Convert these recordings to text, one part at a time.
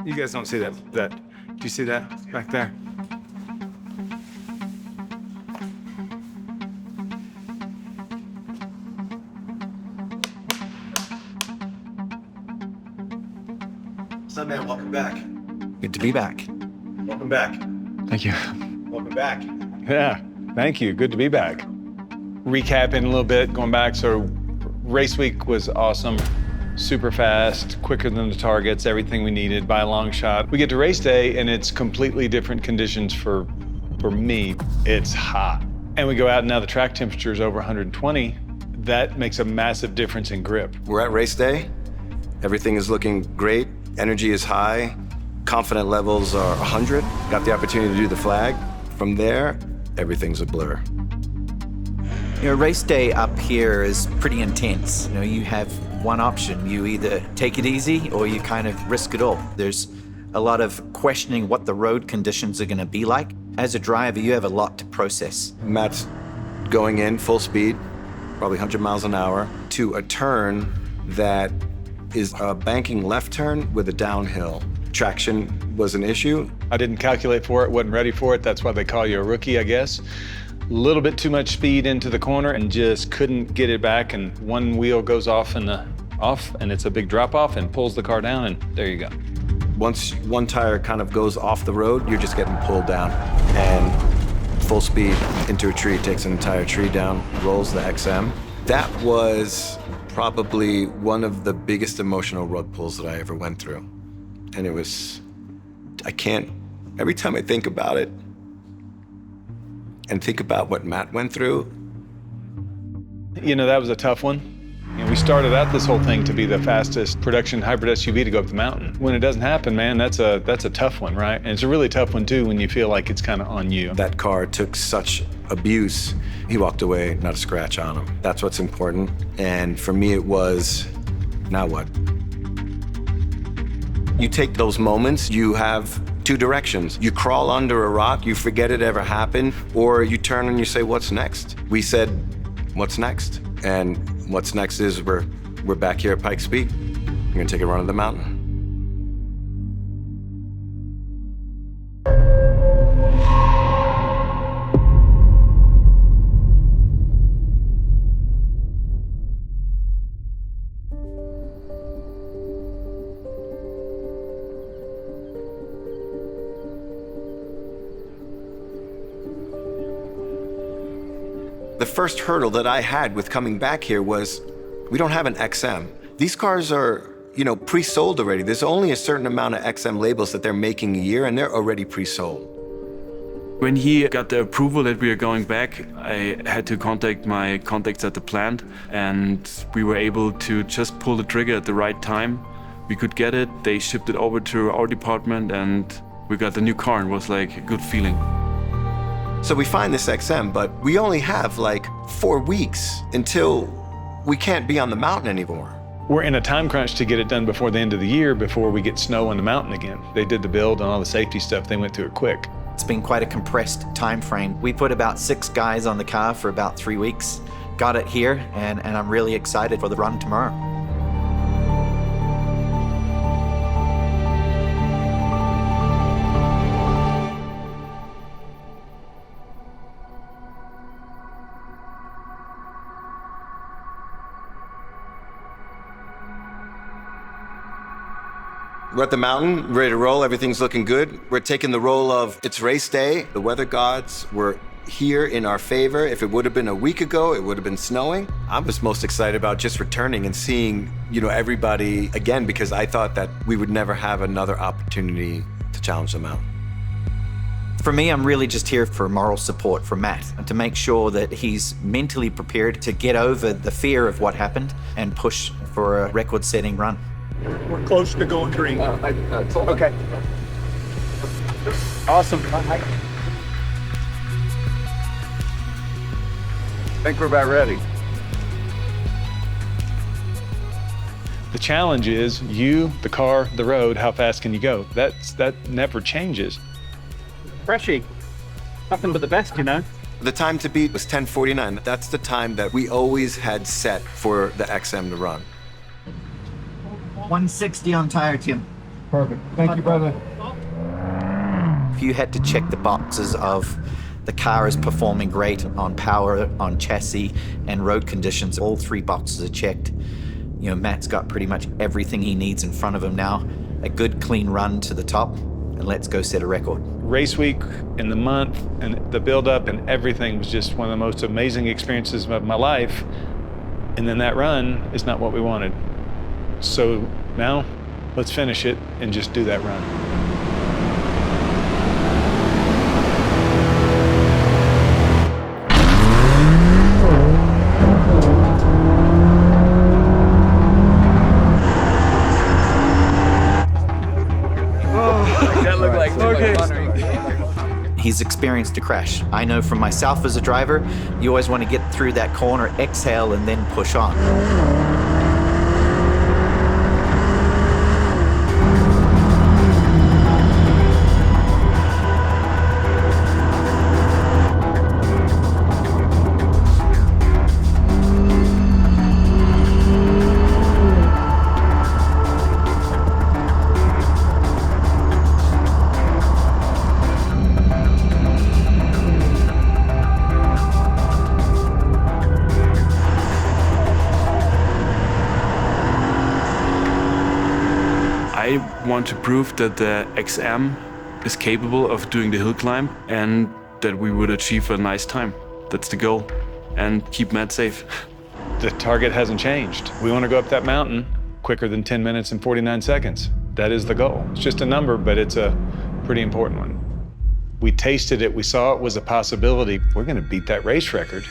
You guys don't see that. Do you see that back there? What's up, man? Welcome back. Good to be back. Welcome back. Thank you. Welcome back. Yeah, thank you. Good to be back. Recapping a little bit, going back. So race week was awesome. Super fast, quicker than the targets, everything we needed by a long shot. We get to race day and it's completely different conditions for me. It's hot. And we go out and now the track temperature is over 120. That makes a massive difference in grip. We're at race day. Everything is looking great. Energy is high. Confident levels are 100. Got the opportunity to do the flag. From there, everything's a blur. Race day up here is pretty intense. You have one option. You either take it easy or you kind of risk it all. There's a lot of questioning what the road conditions are going to be like. As a driver, you have a lot to process. Matt's going in full speed, probably 100 miles an hour, to a turn that is a banking left turn with a downhill. Traction was an issue. I didn't calculate for it, wasn't ready for it. That's why they call you a rookie, I guess. A little bit too much speed into the corner and just couldn't get it back, and one wheel goes off and it's a big drop off and pulls the car down, and there you go. Once one tire kind of goes off the road, you're just getting pulled down, and full speed into a tree, takes an entire tree down, rolls the XM. That was probably one of the biggest emotional rug pulls that I ever went through. And every time I think about it and think about what Matt went through. That was a tough one. We started out this whole thing to be the fastest production hybrid SUV to go up the mountain. When it doesn't happen, man, that's a tough one, right? And it's a really tough one too when you feel like it's kind of on you. That car took such abuse. He walked away, not a scratch on him. That's what's important. And for me, it was, now what? You take those moments, you have two directions. You crawl under a rock, you forget it ever happened, or you turn and you say, what's next? We said, what's next? And what's next is we're back here at Pikes Peak. We're gonna take a run at the mountain. The first hurdle that I had with coming back here was, we don't have an XM. These cars are, pre-sold already. There's only a certain amount of XM labels that they're making a year, and they're already pre-sold. When he got the approval that we are going back, I had to contact my contacts at the plant, and we were able to just pull the trigger at the right time. We could get it, they shipped it over to our department, and we got the new car, and it was like a good feeling. So we find this XM, but we only have like 4 weeks until we can't be on the mountain anymore. We're in a time crunch to get it done before the end of the year, before we get snow on the mountain again. They did the build and all the safety stuff. They went through it quick. It's been quite a compressed time frame. We put about 6 guys on the car for about 3 weeks, got it here, and I'm really excited for the run tomorrow. We're at the mountain, ready to roll, everything's looking good. We're taking the role of, it's race day. The weather gods were here in our favor. If it would have been a week ago, it would have been snowing. I was most excited about just returning and seeing, everybody again, because I thought that we would never have another opportunity to challenge the mountain. For me, I'm really just here for moral support from Matt and to make sure that he's mentally prepared to get over the fear of what happened and push for a record-setting run. We're close to going green. Okay. Awesome. I think we're about ready. The challenge is you, the car, the road, how fast can you go? That never changes. Freshie. Nothing but the best, The time to beat was 10:49. That's the time that we always had set for the XM to run. 160 on tire, Tim. Perfect. Thank you, brother. If you had to check the boxes of the car is performing great on power, on chassis, and road conditions, all 3 boxes are checked. You know, Matt's got pretty much everything he needs in front of him now. A good, clean run to the top, and let's go set a record. Race week and the month and the build-up and everything was just one of the most amazing experiences of my life. And then that run is not what we wanted. So now, let's finish it and just do that run. He's experienced a crash. I know from myself as a driver, you always want to get through that corner, exhale, and then push on. I want to prove that the XM is capable of doing the hill climb and that we would achieve a nice time. That's the goal. And keep Matt safe. The target hasn't changed. We want to go up that mountain quicker than 10 minutes and 49 seconds. That is the goal. It's just a number, but it's a pretty important one. We tasted it, we saw it was a possibility. We're going to beat that race record.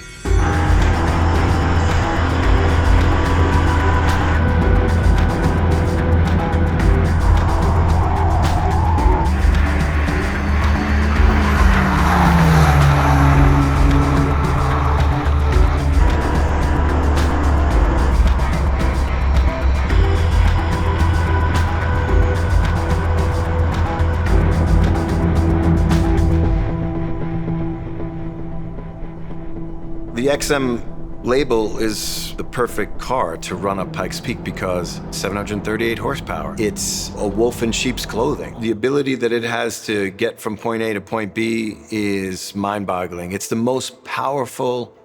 The XM label is the perfect car to run up Pikes Peak because 738 horsepower. It's a wolf in sheep's clothing. The ability that it has to get from point A to point B is mind-boggling. It's the most powerful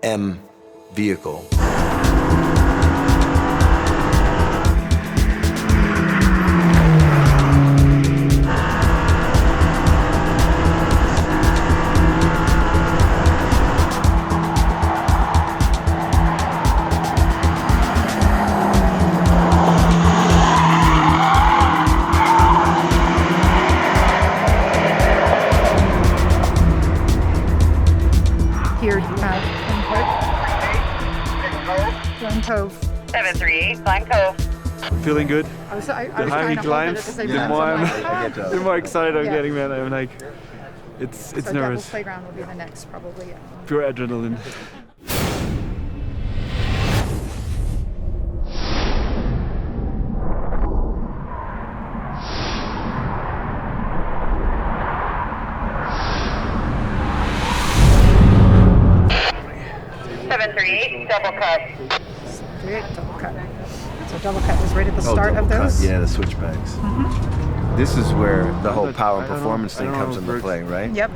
M vehicle. Here, Glen Cove. 738, Glen Cove. Feeling good? I was The trying higher he to hold it at climbs, the same the time, more so I'm I'm, like, the more excited I'm Yeah. getting, man. I'm like, it's So Devil's nervous. Playground will be the next, probably. Yeah. Pure adrenaline. Double cut. Straight double cut. So double cut is right at the start of those. Yeah, the switchbacks. This is where the whole power and I don't know- performance I thing don't know comes how it into works. play, right? Yep.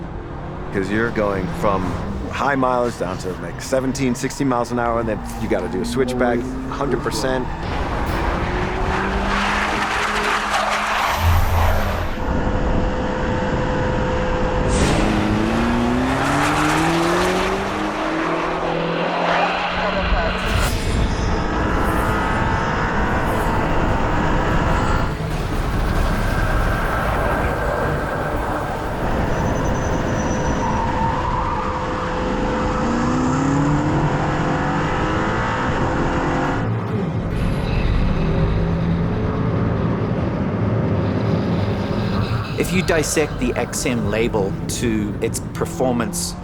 Because you're going from high mileage down to like 17, 16 miles an hour, and then you got to do a switchback 100%. If you dissect the XM label to its performance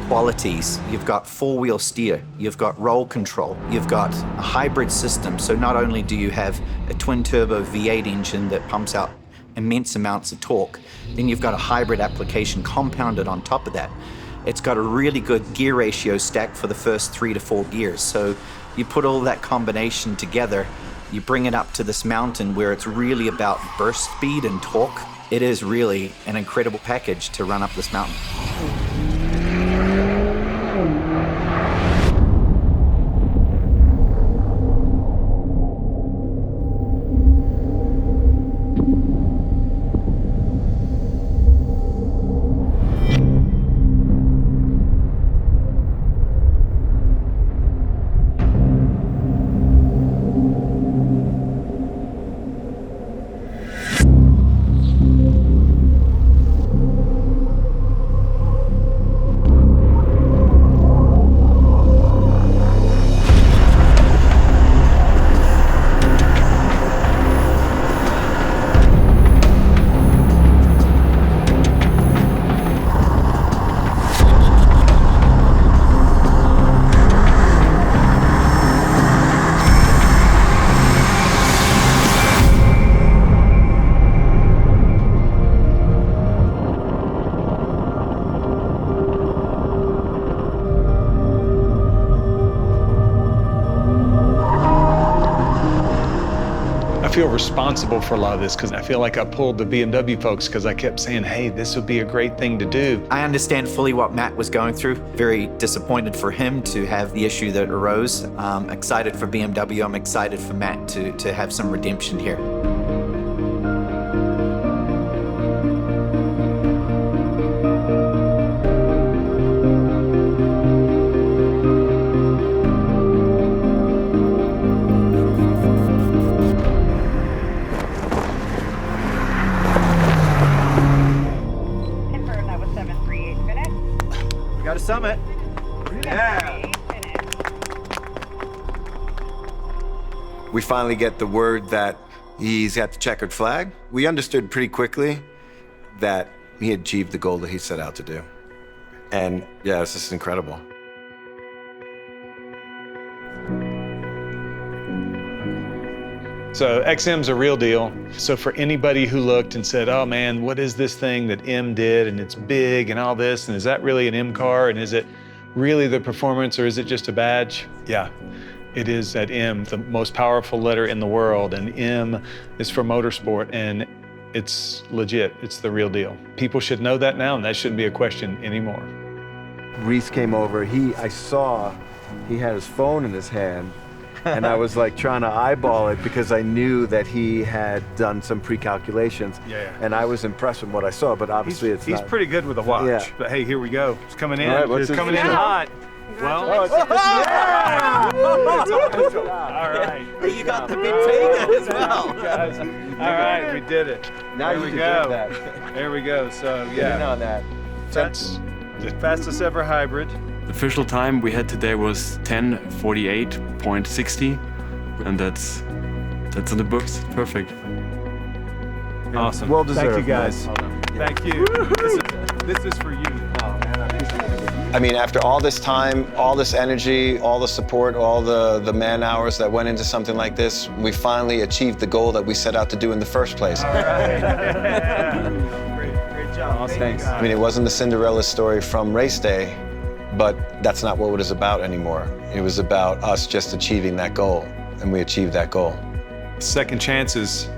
qualities, you've got four-wheel steer, you've got roll control, you've got a hybrid system. So not only do you have a twin-turbo V8 engine that pumps out immense amounts of torque, then you've got a hybrid application compounded on top of that. It's got a really good gear ratio stack for the first 3 to 4 gears. So you put all that combination together, You bring it up to this mountain where it's really about burst speed and torque. It is really an incredible package to run up this mountain. I feel responsible for a lot of this because I feel like I pulled the BMW folks because I kept saying, hey, this would be a great thing to do. I understand fully what Matt was going through. Very disappointed for him to have the issue that arose. Excited for BMW. I'm excited for Matt to have some redemption here. Confirm that was 738 minutes. Got a summit. 738 minutes. We finally get the word that he's got the checkered flag. We understood pretty quickly that he had achieved the goal that he set out to do. And yeah, it's just incredible. So XM's a real deal. So for anybody who looked and said, oh man, what is this thing that M did and it's big and all this, and is that really an M car, and is it really the performance or is it just a badge? Yeah, it is at M, the most powerful letter in the world, and M is for motorsport, and it's legit, it's the real deal. People should know that now, and that shouldn't be a question anymore. Rhys came over, I saw he had his phone in his hand, and I was like trying to eyeball it because I knew that he had done some pre-calculations. Yeah. And I was impressed with what I saw, but obviously it's He's not. pretty good with a watch. Yeah. But hey, here we go. It's coming in. All right, what's it's this? coming in Yeah. hot. Well, all right. You got the big Vega as well. Guys. All right, we did it. Now there you we deserve go. that. There we go. So Get in yeah, on that. that's the fastest ever hybrid. The official time we had today was 10:48.60, and that's in the books. Perfect. Awesome. Well deserved. Thank you guys. Thank you. This is for you. I mean, after all this time, all this energy, all the support, all the man hours that went into something like this, we finally achieved the goal that we set out to do in the first place. Great job. Awesome. Thanks. I mean, it wasn't the Cinderella story from race day, but that's not what it was about anymore. It was about us just achieving that goal, and we achieved that goal. Second chances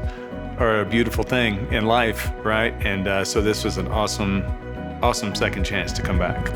are a beautiful thing in life, right? And so this was an awesome second chance to come back.